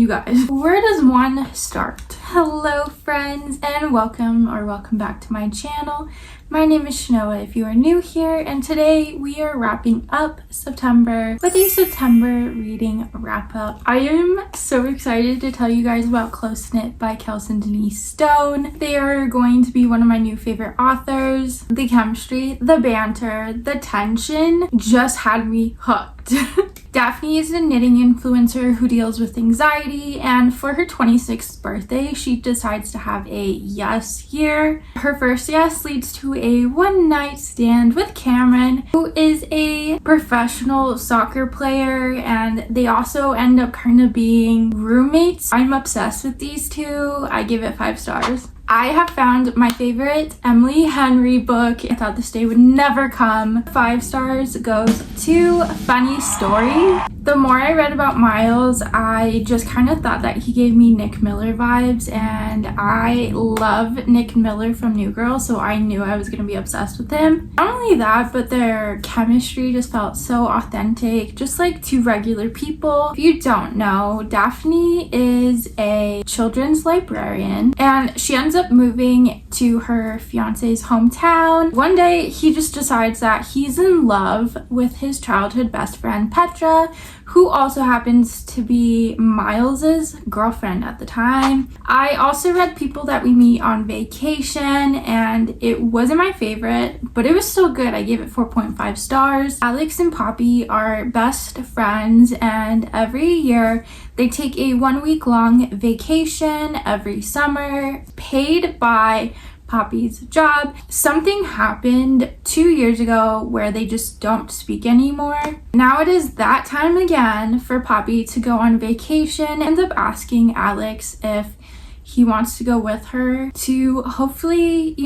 You guys, where does one start? Hello friends, and welcome back to my channel. My name is Chenoa if you are new here, and today we are wrapping up September with a September reading wrap up. I am so excited to tell you guys about Close Knit by Kelsey Denise Stone. They are going to be one of my new favorite authors. The chemistry, the banter, the tension just had me hooked. Daphne is a knitting influencer who deals with anxiety, and for her 26th birthday, she decides to have a yes year. Her first yes leads to a one-night stand with Cameron, who is a professional soccer player, and they also end up kind of being roommates. I'm obsessed with these two. I give it 5 stars. I have found my favorite Emily Henry book. I thought this day would never come. 5 stars goes to Funny Story. The more I read about Miles, I just kind of thought that he gave me Nick Miller vibes, and I love Nick Miller from New Girl, so I knew I was going to be obsessed with him. Not only that, but their chemistry just felt so authentic, just like two regular people. If you don't know, Daphne is a children's librarian, and she ends up moving to her fiance's hometown. One day he just decides that he's in love with his childhood best friend Petra, who also happens to be Miles's girlfriend at the time. I also read People That We Meet on Vacation, and it wasn't my favorite, but it was still good. I gave it 4.5 stars. Alex and Poppy are best friends, and every year they take a 1-week-long vacation every summer, paid by Poppy's job. Something happened 2 years ago where they just don't speak anymore. Now it is that time again for Poppy to go on vacation. Ends up asking Alex if he wants to go with her to hopefully,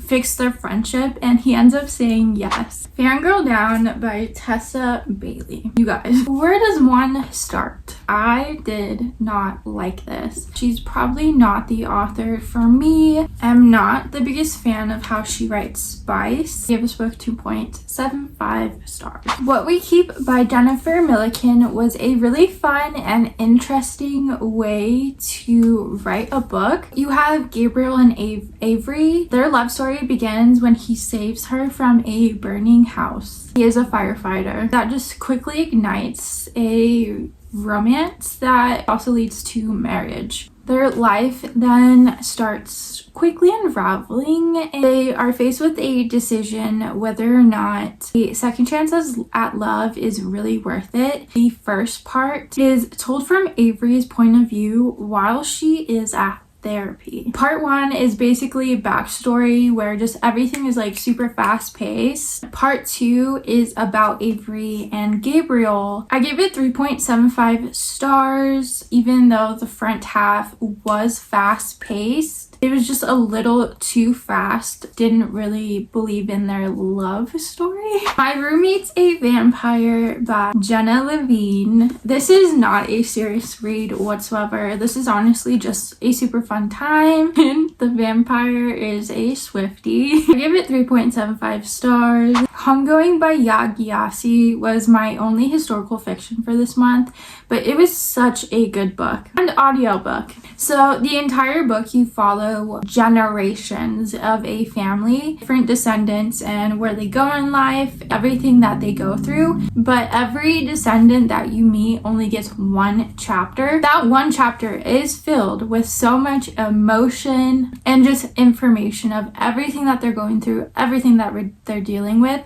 fix their friendship, and he ends up saying yes. Fangirl Down by Tessa Bailey. You guys, where does one start? I did not like this. She's probably not the author for me. I'm not the biggest fan of how she writes spice. I gave this book 2.75 stars. What We Keep by Jennifer Milliken was a really fun and interesting way to write a book. You have Gabriel and Avery. Their love story begins when he saves her from a burning house. He is a firefighter. That just quickly ignites a romance that also leads to marriage. Their life then starts quickly unraveling, and they are faced with a decision whether or not a second chance at love is really worth it. The first part is told from Avery's point of view while she is at therapy. Part 1 is basically a backstory where just everything is like super fast paced. Part 2 is about Avery and Gabriel. I gave it 3.75 stars, even though the front half was fast paced. It was just a little too fast. Didn't really believe in their love story. My Roommate's a Vampire by Jenna Levine. This is not a serious read whatsoever. This is honestly just a super fun time. And the vampire is a Swiftie. I give it 3.75 stars. Homegoing by Yaa Gyasi was my only historical fiction for this month, but it was such a good book and audiobook. So the entire book, you follow generations of a family, different descendants, and where they go in life, everything that they go through. But every descendant that you meet only gets one chapter. That one chapter is filled with so much emotion and just information of everything that they're going through, everything that they're dealing with.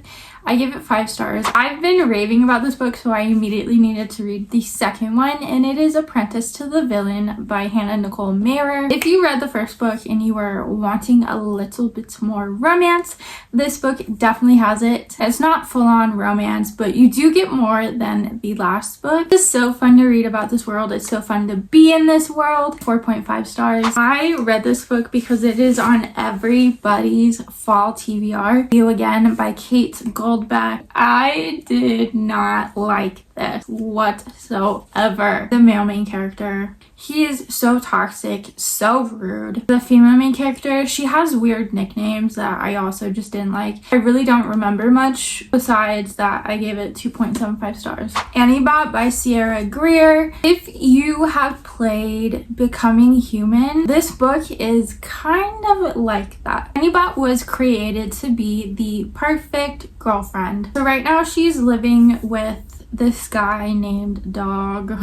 I give it 5 stars. I've been raving about this book, so I immediately needed to read the second one, and it is Apprentice to the Villain by Hannah Nicole Mehrer. If you read the first book and you were wanting a little bit more romance, this book definitely has it. It's not full-on romance, but you do get more than the last book. It's so fun to read about this world. It's so fun to be in this world. 4.5 stars. I read this book because it is on everybody's fall TBR. You Again by Kate Goldback. I did not like this whatsoever. The male main character, he is so toxic, so rude. The female main character, she has weird nicknames that I also just didn't like. I really don't remember much besides that I gave it 2.75 stars. ℚ𝕝𝕒𝕐 by Sierra Greer. If you have played Becoming Human, this book is kind of like that. ℚ𝕝𝕒𝕐 was created to be the perfect girlfriend. So right now she's living with this guy named Dog.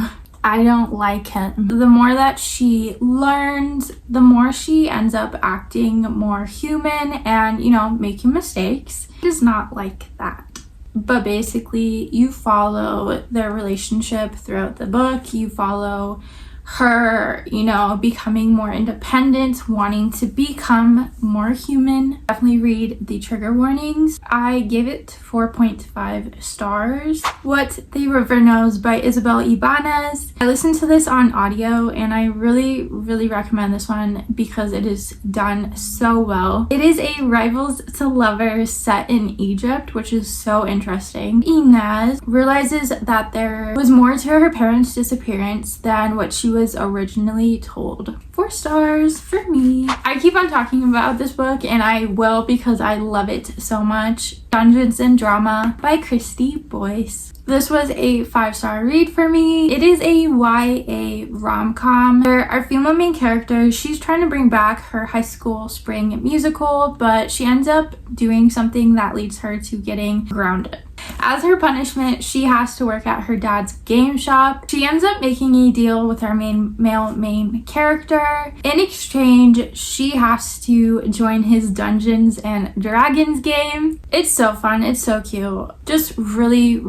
I don't like him. The more that she learns, the more she ends up acting more human and, you know, making mistakes. He does not like that. But basically, you follow their relationship throughout the book. You follow her, you know, becoming more independent, wanting to become more human. Definitely read the trigger warnings. I gave it 4.5 stars. What the River Knows by Isabel Ibanez. I listened to this on audio and I really recommend this one because it is done so well. It is a rivals to lovers set in Egypt, which is so interesting. Inez realizes that there was more to her parents' disappearance than what she was originally told. 4 stars for me. I keep on talking about this book and I will because I love it so much. Dungeons and Drama by Christy Boyce. This was a 5-star read for me. It is a YA rom-com. Our female main character, she's trying to bring back her high school spring musical, but she ends up doing something that leads her to getting grounded. As her punishment, she has to work at her dad's game shop. She ends up making a deal with our male main character. In exchange, she has to join his Dungeons and Dragons game. It's so fun. It's so cute. Just really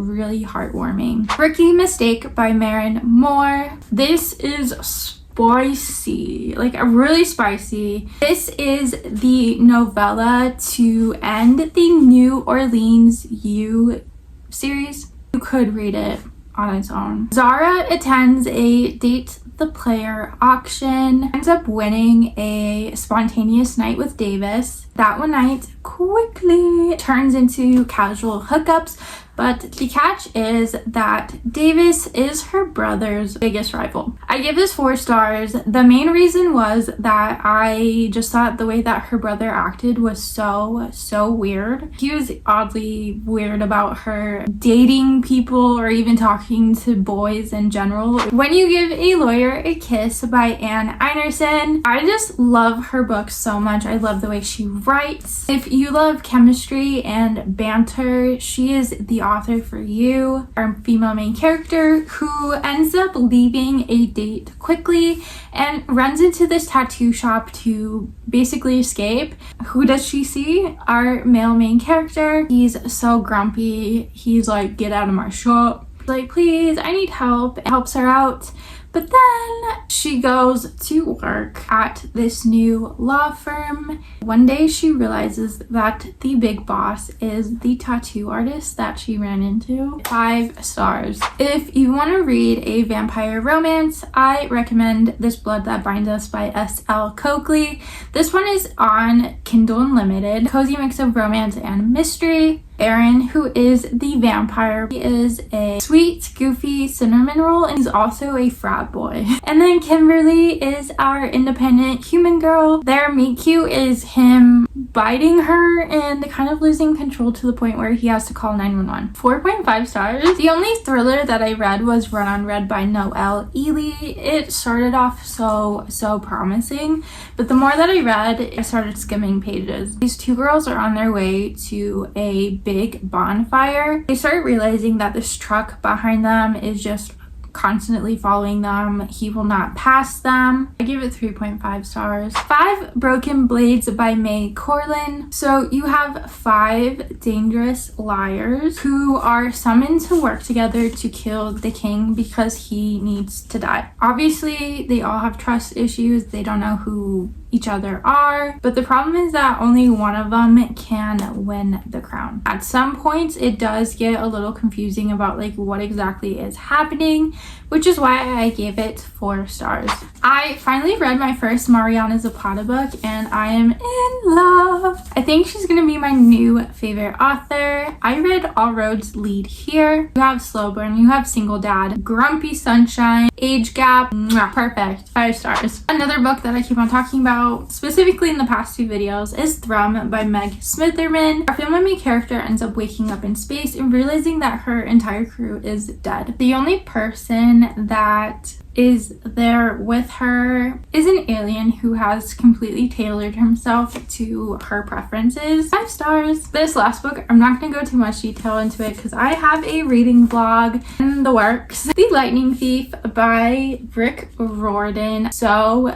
heartwarming. Rookie Mistake by Maren Moore. This is spicy, like really spicy. This is the novella to end the New Orleans U series. You could read it on its own. Zara attends a Date the Player auction, ends up winning a spontaneous night with Davis. That one night quickly turns into casual hookups, but the catch is that Davis is her brother's biggest rival. I give this 4 stars. The main reason was that I just thought the way that her brother acted was so weird. He was oddly weird about her dating people or even talking to boys in general. When You Give a Lawyer a Kiss by Anne Einerson. I just love her books so much. I love the way she writes. If you love chemistry and banter, she is the author for you. Our female main character who ends up leaving a date quickly and runs into this tattoo shop to basically escape. Who does she see? Our male main character. He's so grumpy. He's like, get out of my shop. Like, please, I need help. It helps her out. But then she goes to work at this new law firm. One day she realizes that the big boss is the tattoo artist that she ran into. 5 stars. If you want to read a vampire romance, I recommend This Blood That Binds Us by S.L. Coakley. This one is on Kindle Unlimited. Cozy mix of romance and mystery. Aaron, who is the vampire, he is a sweet, goofy cinnamon roll, and he's also a frat boy. And then Kimberly is our independent human girl. Their meet cute is him biting her and kind of losing control to the point where he has to call 911. 4.5 stars. The only thriller that I read was Run on Red by Noelle Ely. It started off so promising, but the more that I read, I started skimming pages. These 2 girls are on their way to a big bonfire. They start realizing that this truck behind them is just constantly following them. He will not pass them. I give it 3.5 stars. 5 Broken Blades by May Corlin. So you have 5 dangerous liars who are summoned to work together to kill the king because he needs to die. Obviously, they all have trust issues. They don't know who each other are, but the problem is that only one of them can win the crown. At some points, it does get a little confusing about like what exactly is happening, which is why I gave it 4 stars. I finally read my first Mariana Zapata book and I am in love. I think she's gonna be my new favorite author. I read All Roads Lead Here. You have Slow Burn, you have Single Dad, Grumpy Sunshine, Age Gap, perfect, 5 stars. Another book that I keep on talking about, specifically in the past 2 videos, is *𝕁𝕚𝕦𝕓 by Meg Smitherman. Our family main character ends up waking up in space and realizing that her entire crew is dead. The only person that is there with her is an alien who has completely tailored himself to her preferences. 5 stars. This last book, I'm not going to go too much detail into it because I have a reading vlog in the works. The Lightning Thief by Rick Riordan. So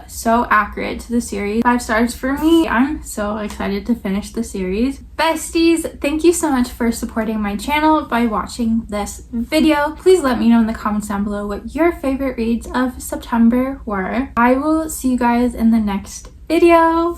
accurate to the series. 5 stars for me. I'm so excited to finish the series. Besties, thank you so much for supporting my channel by watching this video. Please let me know in the comments down below what your favorite reads of September were. I will see you guys in the next video.